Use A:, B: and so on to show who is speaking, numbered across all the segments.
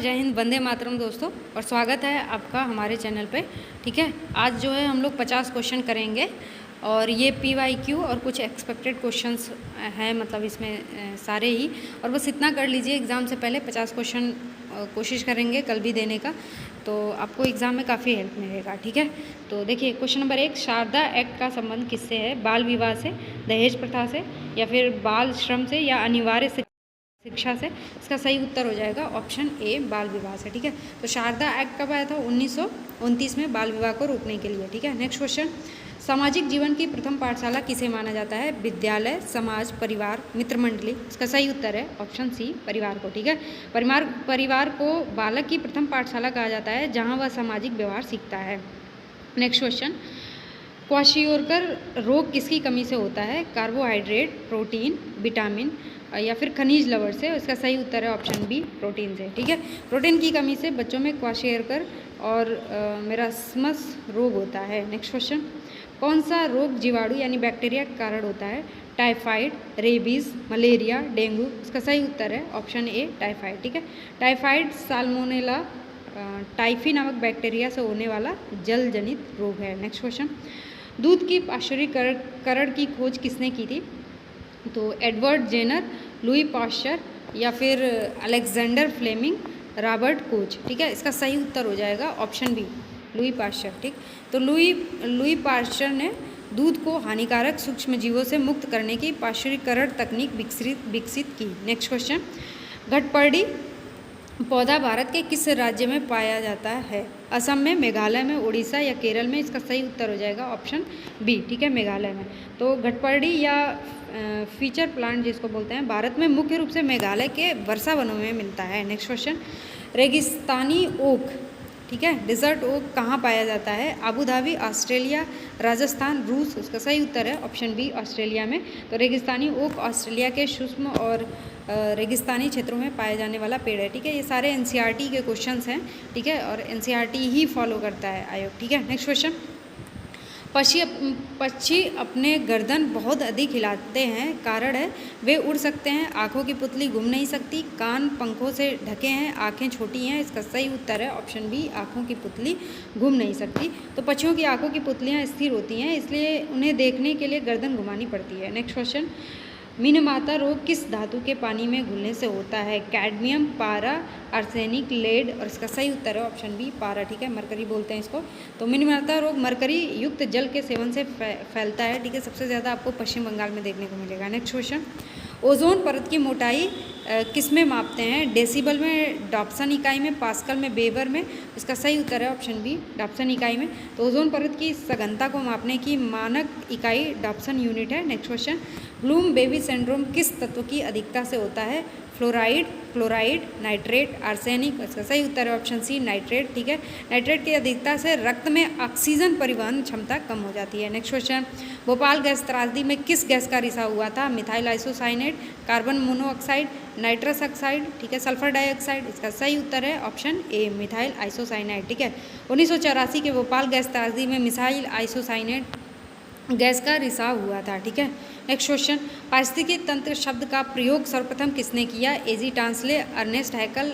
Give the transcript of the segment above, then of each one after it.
A: जय हिंद, वंदे मातरम दोस्तों, और स्वागत है आपका हमारे चैनल पे। ठीक है, आज जो है हम लोग 50 क्वेश्चन करेंगे और ये PYQ और कुछ एक्सपेक्टेड क्वेश्चंस हैं, मतलब इसमें सारे ही। और बस इतना कर लीजिए, एग्ज़ाम से पहले 50 क्वेश्चन कोशिश करेंगे कल भी देने का, तो आपको एग्ज़ाम में काफ़ी हेल्प मिलेगा। ठीक है, तो देखिए क्वेश्चन नंबर 1, शारदा एक्ट का संबंध किससे है? बाल विवाह से, दहेज प्रथा से, या फिर बाल श्रम से, या अनिवार्य शिक्षा से? इसका सही उत्तर हो जाएगा ऑप्शन ए, बाल विवाह से। ठीक है, तो शारदा एक्ट कब आया था? 1929 में, बाल विवाह को रोकने के लिए। ठीक है, नेक्स्ट क्वेश्चन, सामाजिक जीवन की प्रथम पाठशाला किसे माना जाता है? विद्यालय, समाज, परिवार, मित्र मंडली? इसका सही उत्तर है ऑप्शन सी, परिवार को। ठीक है, परिवार को बालक की प्रथम पाठशाला कहा जाता है जहाँ वह सामाजिक व्यवहार सीखता है। नेक्स्ट क्वेश्चन, क्वाशियोरकर रोग किसकी कमी से होता है? कार्बोहाइड्रेट, प्रोटीन, विटामिन, या फिर खनिज लवण से? इसका सही उत्तर है ऑप्शन बी, प्रोटीन से। ठीक है, प्रोटीन की कमी से बच्चों में क्वाशियोरकर और मेरास्मस रोग होता है। नेक्स्ट क्वेश्चन, कौन सा रोग जीवाणु यानी बैक्टीरिया के कारण होता है? Typhoid, rabies, malaria, dengue? इसका सही उत्तर है ऑप्शन ए, टाइफाइड। ठीक है, टाइफाइड साल्मोनेला टाइफी नामक बैक्टीरिया से होने वाला जल जनित रोग है। नेक्स्ट क्वेश्चन, दूध की पाश्चुरीकरण की खोज किसने की थी? तो एडवर्ड जेनर, लुई पाश्चर, या फिर अलेक्जेंडर फ्लेमिंग, रॉबर्ट कोच? ठीक है, इसका सही उत्तर हो जाएगा ऑप्शन बी, लुई पाश्चर। ठीक, तो लुई पाश्चर ने दूध को हानिकारक सूक्ष्म जीवों से मुक्त करने की पाश्चुरीकरण तकनीक विकसित की। नेक्स्ट क्वेश्चन, घटपर्डी पौधा भारत के किस राज्य में पाया जाता है? असम में, मेघालय में, उड़ीसा, या केरल में? इसका सही उत्तर हो जाएगा ऑप्शन बी। ठीक है, मेघालय में। तो घटपर्डी या फीचर प्लांट जिसको बोलते हैं, भारत में मुख्य रूप से मेघालय के वर्षा वनों में मिलता है। नेक्स्ट क्वेश्चन, रेगिस्तानी ओक, ठीक है, डिजर्ट ओक कहाँ पाया जाता है? आबू धाबी, ऑस्ट्रेलिया, राजस्थान, रूस? इसका सही उत्तर है ऑप्शन बी, ऑस्ट्रेलिया में। तो रेगिस्तानी ओक ऑस्ट्रेलिया के शुष्क और रेगिस्तानी क्षेत्रों में पाया जाने वाला पेड़ है। ठीक है, ये सारे NCERT के क्वेश्चंस हैं। ठीक है, और NCERT ही फॉलो करता है आयोग। ठीक है, नेक्स्ट क्वेश्चन, पक्षी अपने गर्दन बहुत अधिक हिलाते हैं, कारण है? वे उड़ सकते हैं, आँखों की पुतली घूम नहीं सकती, कान पंखों से ढके हैं, आँखें छोटी हैं? इसका सही उत्तर है ऑप्शन बी, आँखों की पुतली घूम नहीं सकती। तो पक्षियों की आँखों की पुतलियाँ स्थिर होती हैं, इसलिए उन्हें देखने के लिए गर्दन घुमानी पड़ती है। नेक्स्ट क्वेश्चन, मीनमाता रोग किस धातु के पानी में घुलने से होता है? कैडमियम, पारा, आर्सेनिक, लेड? और इसका सही उत्तर है ऑप्शन बी, पारा। ठीक है, मरकरी बोलते हैं इसको। तो मीनमाता रोग मरकरी युक्त जल के सेवन से फैलता है। ठीक है, सबसे ज़्यादा आपको पश्चिम बंगाल में देखने को मिलेगा। नेक्स्ट क्वेश्चन, ओजोन परत की मोटाई किस में मापते हैं? डेसिबल में, डॉप्सन इकाई में, पास्कल में, वेबर में? इसका सही उत्तर है ऑप्शन बी, डॉप्सन इकाई में। तो ओजोन परत की सघनता को मापने की मानक इकाई डॉप्सन यूनिट है। Next question, Bloom baby syndrome किस तत्व की अधिकता से होता है? Fluoride, chloride, nitrate, arsenic? इसका सही उत्तर है ऑप्शन सी, नाइट्रेट। ठीक है, नाइट्रेट की अधिकता से रक्त में ऑक्सीजन परिवहन क्षमता कम हो जाती है। नेक्स्ट क्वेश्चन, भोपाल गैस त्रासदी में किस गैस का रिसाव हुआ था? Methyl isocyanate, carbon monoxide, nitrous oxide? ठीक है, सल्फर डाइऑक्साइड? इसका सही उत्तर है ऑप्शन ए, मिथाइल आइसोसाइनेट। ठीक है, 1984 के भोपाल गैस त्रासदी में मिथाइल आइसोसाइनेट गैस का रिसाव हुआ था। ठीक है, नेक्स्ट क्वेश्चन, पारिस्थितिकी तंत्र शब्द का प्रयोग सर्वप्रथम किसने किया? A G Tansley, Ernest Haeckel,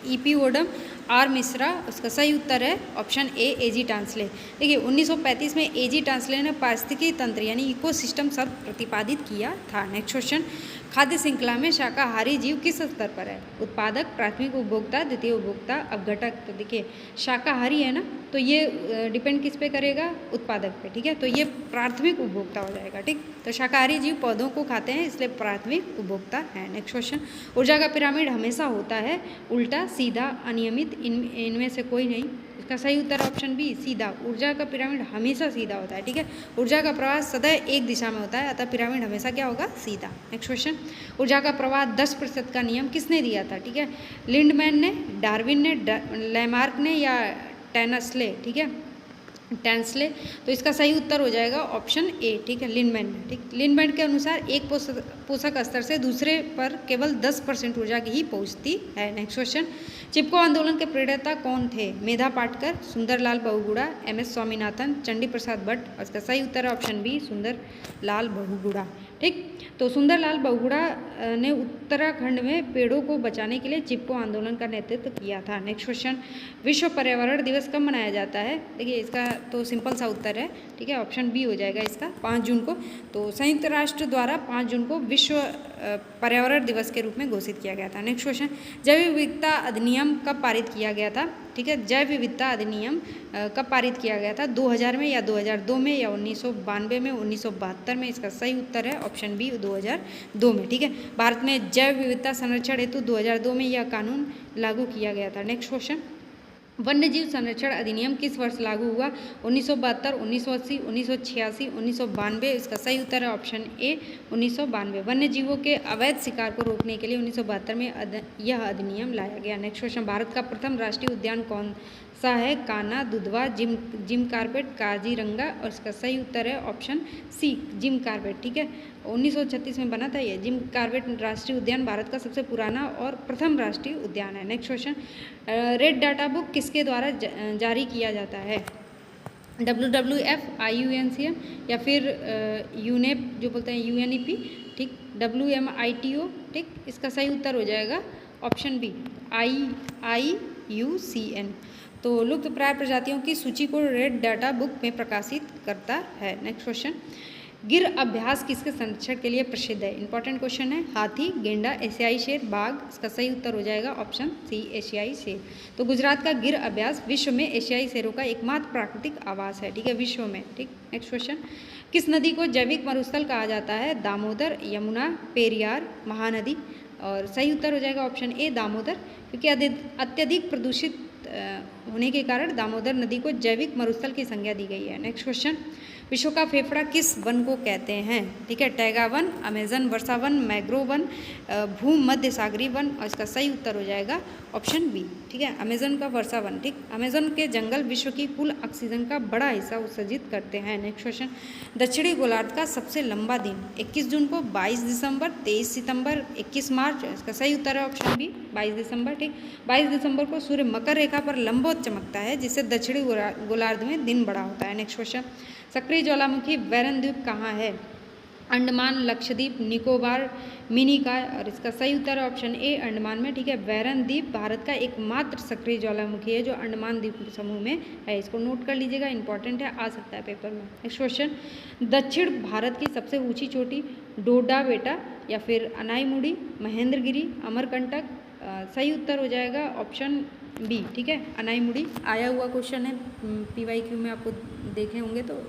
A: EP Odum, R Mishra? उसका सही उत्तर है ऑप्शन ए, एजी टांसले। देखिए 1935 में एजी टांसले ने पारिस्थितिकी तंत्र यानी इकोसिस्टम शब्द प्रतिपादित किया था। नेक्स्ट क्वेश्चन, खाद्य श्रृंखला में शाकाहारी जीव किस स्तर पर है? उत्पादक, प्राथमिक उपभोक्ता, द्वितीय उपभोक्ता, अवघटक? तो देखिए शाकाहारी है ना, तो ये डिपेंड किस पे करेगा? उत्पादक पे। ठीक है, तो ये प्राथमिक उपभोक्ता हो जाएगा। ठीक, तो शाकाहारी जीव पौधों को खाते हैं, इसलिए प्राथमिक उपभोक्ता है। नेक्स्ट क्वेश्चन, ऊर्जा का पिरामिड हमेशा होता है उल्टा, सीधा, अनियमित? इनमें से कोई नहीं। इसका सही उत्तर ऑप्शन बी, सीधा। ऊर्जा का पिरामिड हमेशा सीधा होता है। ठीक है, ऊर्जा का प्रवाह सदैव एक दिशा में होता है, अतः पिरामिड हमेशा क्या होगा? सीधा। नेक्स्ट क्वेश्चन, ऊर्जा का प्रवाह 10% का नियम किसने दिया था? ठीक है, लिंडमैन ने, डार्विन ने, लैमार्क ने, या टैनसले? ठीक है, टैंसले? तो इसका सही उत्तर हो जाएगा ऑप्शन ए। ठीक है, लिंडमैन। ठीक, लिंडमैन के अनुसार एक पोषक स्तर से दूसरे पर केवल 10% ऊर्जा की ही पहुंचती है। नेक्स्ट क्वेश्चन, चिपको आंदोलन के प्रेरता कौन थे? मेधा पाटकर, सुंदरलाल बहुगुणा, MS स्वामीनाथन, चंडी प्रसाद भट्ट? इसका सही उत्तर है ऑप्शन बी, सुंदरलाल बहुगुणा। ठीक। तो सुंदरलाल बहुगुणा ने उत्तराखंड में पेड़ों को बचाने के लिए चिपको आंदोलन का नेतृत्व किया था। नेक्स्ट क्वेश्चन, विश्व पर्यावरण दिवस कब मनाया जाता है? देखिए इसका तो सिंपल सा उत्तर है, ठीक है, ऑप्शन बी हो जाएगा इसका, 5 जून को। तो संयुक्त राष्ट्र द्वारा 5 जून को विश्व पर्यावरण दिवस के रूप में घोषित किया गया था। नेक्स्ट क्वेश्चन, जैव विविधता अधिनियम कब पारित किया गया था? ठीक है, जैव विविधता अधिनियम कब पारित किया गया था? 2000 में या 2002 में या 1992 में, 1972 में? इसका सही उत्तर है ऑप्शन बी, 2002 में। ठीक है, भारत में जैव विविधता संरक्षण हेतु 2002 में यह कानून लागू किया गया था। नेक्स्ट क्वेश्चन, वन्यजीव संरक्षण अधिनियम किस वर्ष लागू हुआ? 1972, 1980, 1986, 1992? इसका सही उत्तर है ऑप्शन ए, 1992। वन्यजीवों के अवैध शिकार को रोकने के लिए 1972 में यह अधिनियम लाया गया। नेक्स्ट क्वेश्चन, भारत का प्रथम राष्ट्रीय उद्यान कौन सा है? Kanha, Dudhwa, Jim Corbett, Kaziranga? और इसका सही उत्तर है ऑप्शन सी, जिम कार्बेट। ठीक है, 1936 में बना था ये जिम कार्बेट राष्ट्रीय उद्यान, भारत का सबसे पुराना और प्रथम राष्ट्रीय उद्यान है। Next question, red data book किसके द्वारा जारी किया जाता है? WWF, IUCN या फिर यूनेप जो बोलते हैं UNEP, ठीक, WMITO, ठीक, इसका सही उत्तर हो जाएगा ऑप्शन बी, IUCN। तो लुप्त प्राय प्रजातियों की सूची को रेड डाटा बुक में प्रकाशित करता है। नेक्स्ट क्वेश्चन, गिर अभ्यास किसके संरक्षण के लिए प्रसिद्ध है? इंपॉर्टेंट क्वेश्चन है। हाथी, गेंडा, एशियाई शेर, बाघ? इसका सही उत्तर हो जाएगा ऑप्शन सी, एशियाई शेर। तो गुजरात का गिर अभ्यास विश्व में एशियाई शेरों का एकमात्र प्राकृतिक आवास है, ठीक है, विश्व में। ठीक, नेक्स्ट क्वेश्चन, किस नदी को जैविक मरुस्थल कहा जाता है? दामोदर, यमुना, पेरियार, महानदी? और सही उत्तर हो जाएगा ऑप्शन ए, दामोदर, क्योंकि अत्यधिक प्रदूषित होने के कारण दामोदर नदी को जैविक मरुस्थल की संज्ञा दी गई है। नेक्स्ट क्वेश्चन, विश्व का फेफड़ा किस वन को कहते हैं? ठीक है, टैगा वन, अमेजन वर्षा वन, मैग्रोव वन, भूमध्य सागरीय वन? और इसका सही उत्तर हो जाएगा ऑप्शन बी, ठीक है, अमेजन का वर्षा वन। ठीक, अमेजन के जंगल विश्व की कुल ऑक्सीजन का बड़ा हिस्सा उत्सर्जित करते हैं। नेक्स्ट क्वेश्चन, दक्षिणी गोलार्ध का सबसे लंबा दिन? 21 जून को, 22 दिसंबर, 23 सितंबर, 21 मार्च? इसका सही उत्तर है ऑप्शन बी, 22 दिसंबर। ठीक, 22 दिसंबर को सूर्य मकर रेखा पर लंबवत चमकता है, जिससे दक्षिणी गोलार्ध में दिन बड़ा होता है। नेक्स्ट क्वेश्चन, सक्रिय ज्वालामुखी बैरन द्वीप कहाँ है? अंडमान, लक्षद्वीप, निकोबार, मिनिकॉय? और इसका सही उत्तर है ऑप्शन ए, अंडमान में। ठीक है, बैरन द्वीप भारत का एकमात्र सक्रिय ज्वालामुखी है जो अंडमान द्वीप समूह में है। इसको नोट कर लीजिएगा, इंपॉर्टेंट है, आ सकता है पेपर में। नेक्स्ट क्वेश्चन, दक्षिण भारत की सबसे ऊंची चोटी? डोडा बेटा या फिर अनाईमुड़ी, महेंद्रगिरी, अमरकंटक? सही उत्तर हो जाएगा ऑप्शन बी, ठीक है, अनाईमुड़ी। आया हुआ क्वेश्चन है, PYQ में आपको देखे होंगे तो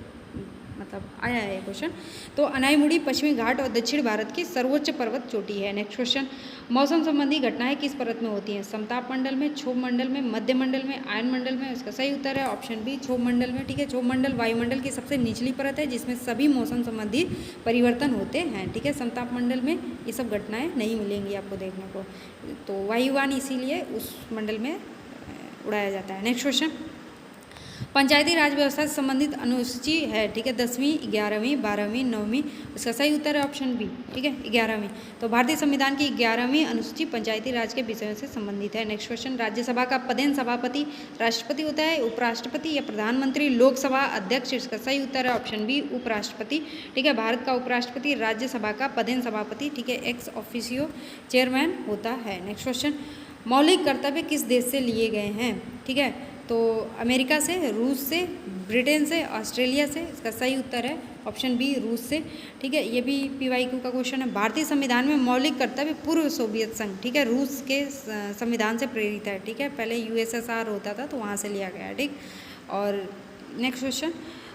A: मतलब आया है क्वेश्चन। तो अनाईमुड़ी पश्चिमी घाट और दक्षिण भारत की सर्वोच्च पर्वत चोटी है। नेक्स्ट क्वेश्चन, मौसम संबंधी घटनाएं किस परत में होती हैं? समताप मंडल में, क्षोभ मंडल में, मध्य मंडल में, आयन मंडल में? इसका सही उत्तर है ऑप्शन बी, क्षोभ मंडल में। ठीक है, क्षोभ मंडल वायुमंडल की सबसे निचली परत है जिसमें सभी मौसम संबंधी परिवर्तन होते हैं। ठीक है, समताप मंडल में ये सब घटनाएं नहीं मिलेंगी आपको देखने को, तो वायुयान इसीलिए उस मंडल में उड़ाया जाता है। नेक्स्ट क्वेश्चन, पंचायती राज व्यवस्था से संबंधित अनुसूची है, ठीक है, 10वीं, 11वीं, 12वीं, 9वीं? इसका सही उत्तर है ऑप्शन बी, ठीक है, 11वीं। तो भारतीय संविधान की 11वीं अनुसूची पंचायती राज के विषयों से संबंधित है। नेक्स्ट क्वेश्चन, राज्यसभा का पदेन सभापति राष्ट्रपति होता है, उपराष्ट्रपति या प्रधानमंत्री? लोकसभा अध्यक्ष? इसका सही उत्तर है ऑप्शन बी, उपराष्ट्रपति। ठीक है, भारत का उपराष्ट्रपति राज्यसभा का पदेन सभापति, ठीक है, एक्स ऑफिशियो चेयरमैन होता है। नेक्स्ट क्वेश्चन, मौलिक कर्तव्य किस देश से लिए गए हैं? ठीक है, तो अमेरिका से, रूस से, ब्रिटेन से, ऑस्ट्रेलिया से? इसका सही उत्तर है ऑप्शन बी, रूस से। ठीक है, ये भी PYQ का क्वेश्चन है। भारतीय संविधान में मौलिक कर्तव्य पूर्व सोवियत संघ, ठीक है, रूस के संविधान से प्रेरित है। ठीक है, पहले USSR होता था तो वहाँ से लिया गया है। ठीक, और नेक्स्ट क्वेश्चन,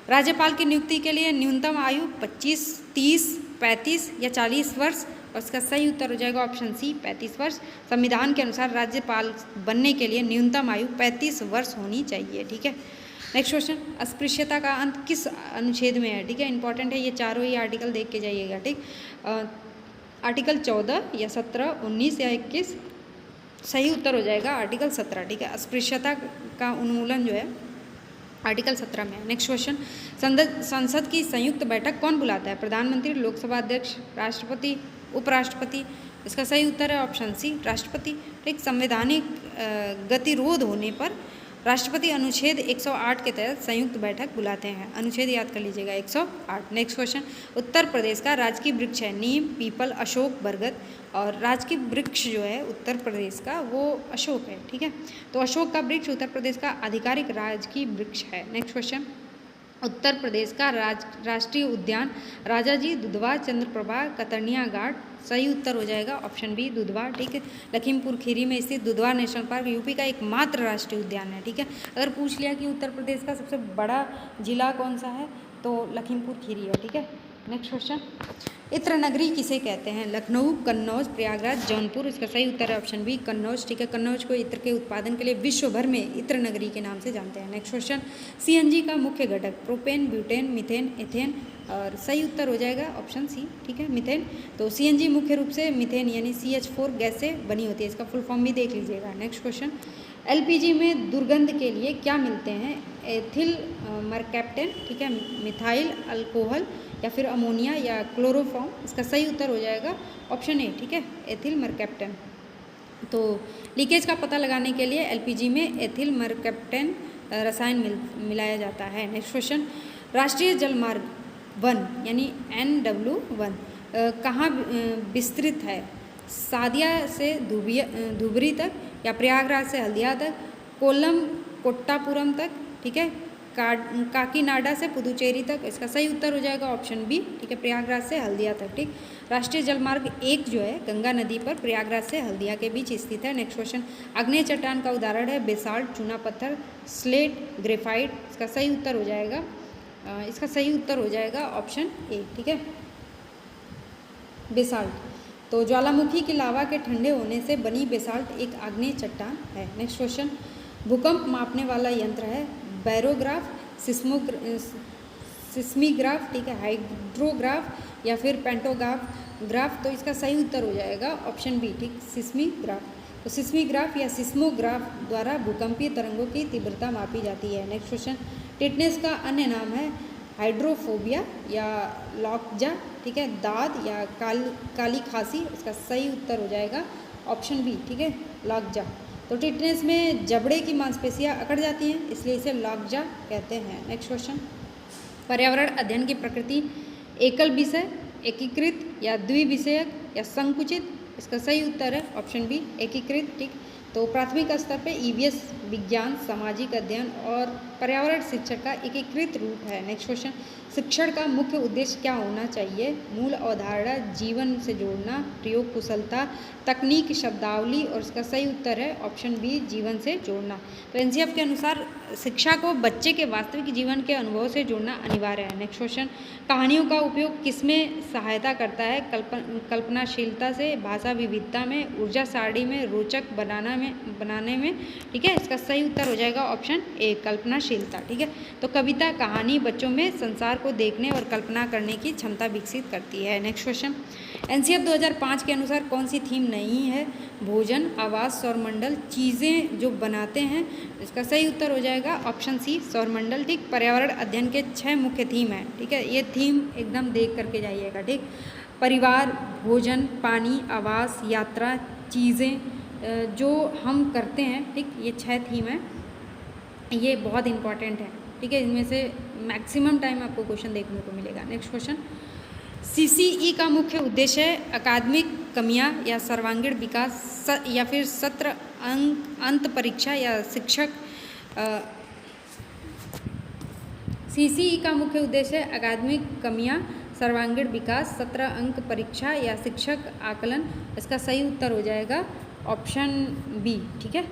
A: राज्यपाल की नियुक्ति के लिए न्यूनतम आयु 25, 30, 35 या 40 वर्ष? और इसका सही उत्तर हो जाएगा ऑप्शन सी, 35 वर्ष। संविधान के अनुसार राज्यपाल बनने के लिए न्यूनतम आयु 35 वर्ष होनी चाहिए। ठीक है, नेक्स्ट क्वेश्चन, अस्पृश्यता का अंत किस अनुच्छेद में है? ठीक है, इंपॉर्टेंट है, ये चारों ही आर्टिकल देख के जाइएगा। ठीक, आर्टिकल 14 या 17, 19 या 21? सही उत्तर हो जाएगा आर्टिकल 17। ठीक है, अस्पृश्यता का उन्मूलन जो है आर्टिकल 17 में है। नेक्स्ट क्वेश्चन, संसद की संयुक्त बैठक कौन बुलाता है? प्रधानमंत्री, लोकसभा अध्यक्ष, राष्ट्रपति, उपराष्ट्रपति? इसका सही उत्तर है ऑप्शन सी, राष्ट्रपति। ठीक, संवैधानिक गतिरोध होने पर राष्ट्रपति अनुच्छेद 108 के तहत संयुक्त बैठक बुलाते हैं। अनुच्छेद याद कर लीजिएगा 108। नेक्स्ट क्वेश्चन, उत्तर प्रदेश का राजकीय वृक्ष है नीम, पीपल, अशोक, बरगद। और राजकीय वृक्ष जो है उत्तर प्रदेश का वो अशोक है, ठीक है। तो अशोक का वृक्ष उत्तर प्रदेश का आधिकारिक राजकीय वृक्ष है। नेक्स्ट क्वेश्चन, उत्तर प्रदेश का राष्ट्रीय उद्यान राजाजी, दुधवा, चंद्रप्रभा, कतर्निया घाट। सही उत्तर हो जाएगा ऑप्शन बी दुधवा, ठीक है। लखीमपुर खीरी में स्थित दुधवा नेशनल पार्क यूपी का एकमात्र राष्ट्रीय उद्यान है, ठीक है। अगर पूछ लिया कि उत्तर प्रदेश का सबसे बड़ा जिला कौन सा है तो लखीमपुर खीरी है, ठीक है। नेक्स्ट क्वेश्चन, इत्र नगरी किसे कहते हैं? लखनऊ, कन्नौज, प्रयागराज, जौनपुर। इसका सही उत्तर है ऑप्शन बी कन्नौज, ठीक है। कन्नौज को इत्र के उत्पादन के लिए विश्व भर में इत्र नगरी के नाम से जानते हैं। नेक्स्ट क्वेश्चन, सीएनजी का मुख्य घटक प्रोपेन, ब्यूटेन, मीथेन, एथेन। और सही उत्तर हो जाएगा ऑप्शन सी, ठीक है, मीथेन। तो सीएनजी मुख्य रूप से मीथेन यानी CH4 गैस से बनी होती है। इसका फुल फॉर्म भी देख लीजिएगा। नेक्स्ट क्वेश्चन, एलपीजी में दुर्गंध के लिए क्या मिलते हैं? एथिल मरकैप्टेन, ठीक है, मिथाइल अल्कोहल या फिर अमोनिया या क्लोरोफॉर्म। इसका सही उत्तर हो जाएगा ऑप्शन ए, ठीक है, एथिल मरकैप्टेन। तो लीकेज का पता लगाने के लिए एलपीजी में एथिल मरकैप्टेन रसायन मिलाया जाता है। नेक्स्ट क्वेश्चन, राष्ट्रीय जलमार्ग 1 यानी NW1 कहाँ विस्तृत है? सादिया से धुबरी तक या प्रयागराज से हल्दिया तक, कोल्लम कोट्टापुरम तक, ठीक है, काकीनाडा से पुदुचेरी तक। इसका सही उत्तर हो जाएगा ऑप्शन बी, ठीक है, प्रयागराज से हल्दिया तक, ठीक। राष्ट्रीय जलमार्ग 1 जो है गंगा नदी पर प्रयागराज से हल्दिया के बीच स्थित है। नेक्स्ट क्वेश्चन, आग्नेय चट्टान का उदाहरण है बेसाल्ट, चूना पत्थर, स्लेट, ग्रेफाइट। इसका सही उत्तर हो जाएगा ऑप्शन ए, ठीक है, बेसाल्ट। तो ज्वालामुखी की लावा के ठंडे होने से बनी बेसाल्ट एक आग्नेय चट्टान है। नेक्स्ट क्वेश्चन, भूकंप मापने वाला यंत्र है बैरोग्राफ, सिस्मीग्राफ, ठीक है, हाइड्रोग्राफ या फिर पेंटोग्राफ। तो इसका सही उत्तर हो जाएगा ऑप्शन बी, ठीक, सिस्मीग्राफ। तो सिस्मीग्राफ या सिस्मोग्राफ द्वारा भूकंपीय तरंगों की तीव्रता मापी जाती है। नेक्स्ट क्वेश्चन, टिटनेस का अन्य नाम है हाइड्रोफोबिया या लॉकजा, ठीक है, दाद या काली खांसी। इसका सही उत्तर हो जाएगा ऑप्शन बी, ठीक है, लॉकजा। तो टिटनेस में जबड़े की मांसपेशियां अकड़ जाती हैं, इसलिए इसे लॉकजा कहते हैं। नेक्स्ट क्वेश्चन, पर्यावरण अध्ययन की प्रकृति एकल विषय, एकीकृत या द्विविषयक या संकुचित। इसका सही उत्तर है ऑप्शन बी, एकीकृत, ठीक। तो प्राथमिक स्तर पे EVS विज्ञान, सामाजिक अध्ययन और पर्यावरण शिक्षण का एकीकृत रूप है। नेक्स्ट क्वेश्चन, शिक्षण का मुख्य उद्देश्य क्या होना चाहिए? मूल अवधारणा जीवन से जोड़ना, प्रयोग कुशलता, तकनीक, शब्दावली। और इसका सही उत्तर है ऑप्शन बी, जीवन से जोड़ना। तो NCF के अनुसार शिक्षा को बच्चे के वास्तविक जीवन के अनुभव से जोड़ना अनिवार्य है। नेक्स्ट क्वेश्चन, कहानियों का उपयोग किसमें सहायता करता है? कल्पनाशीलता से, भाषा विविधता में, ऊर्जा सारणी में, रोचक बनाने में, ठीक है। इसका सही उत्तर हो जाएगा ऑप्शन ए, कल्पनाशीलता, ठीक है। तो कविता, कहानी बच्चों में संसार को देखने और कल्पना करने की क्षमता विकसित करती है। नेक्स्ट क्वेश्चन, NCF 2005 के अनुसार कौन सी थीम नहीं है? भोजन, आवास, सौरमंडल, चीज़ें जो बनाते हैं। इसका सही उत्तर हो जाएगा ऑप्शन सी, सौरमंडल, ठीक। पर्यावरण अध्ययन के 6 मुख्य थीम है, ठीक है। ये थीम एकदम देख करके जाइएगा, ठीक। परिवार, भोजन, पानी, आवास, यात्रा, चीज़ें जो हम करते हैं, ठीक। ये 6 थीम है, ये बहुत इंपॉर्टेंट है, ठीक है। इनमें से मैक्सिमम टाइम आपको क्वेश्चन देखने को मिलेगा। नेक्स्ट क्वेश्चन, CCE का मुख्य उद्देश्य है अकादमिक कमियां या सर्वांगीण विकास या फिर सत्र अंत परीक्षा या शिक्षक। CCE का मुख्य उद्देश्य है अकादमिक कमियां, सर्वांगीण विकास, 17 अंक परीक्षा या शिक्षक आकलन। इसका सही उत्तर हो जाएगा ऑप्शन बी, ठीक है।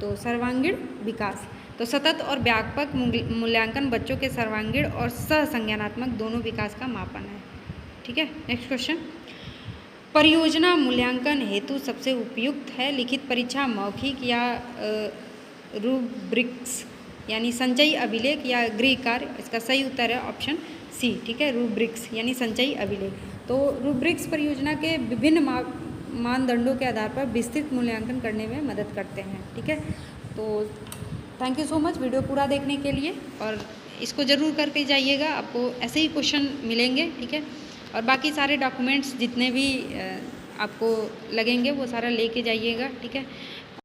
A: तो सर्वांगीण विकास, तो सतत और व्यापक मूल्यांकन बच्चों के सर्वांगीण और सहसंज्ञानात्मक दोनों विकास का मापन है, ठीक है। नेक्स्ट क्वेश्चन, परियोजना मूल्यांकन हेतु सबसे उपयुक्त है लिखित परीक्षा, मौखिक या रूब्रिक्स यानी संचयी अभिलेख या गृह कार्य। इसका सही उत्तर है ऑप्शन सी, ठीक है, रूब्रिक्स यानी संचयी अभिलेख। तो रूब्रिक्स परियोजना के विभिन्न मानदंडों के आधार पर विस्तृत मूल्यांकन करने में मदद करते हैं, ठीक है। तो thank you so much video पूरा देखने के लिए, और इसको ज़रूर करके जाइएगा, आपको ऐसे ही क्वेश्चन मिलेंगे, ठीक है। और बाकी सारे डॉक्यूमेंट्स जितने भी आपको लगेंगे वो सारा लेके जाइएगा, ठीक है।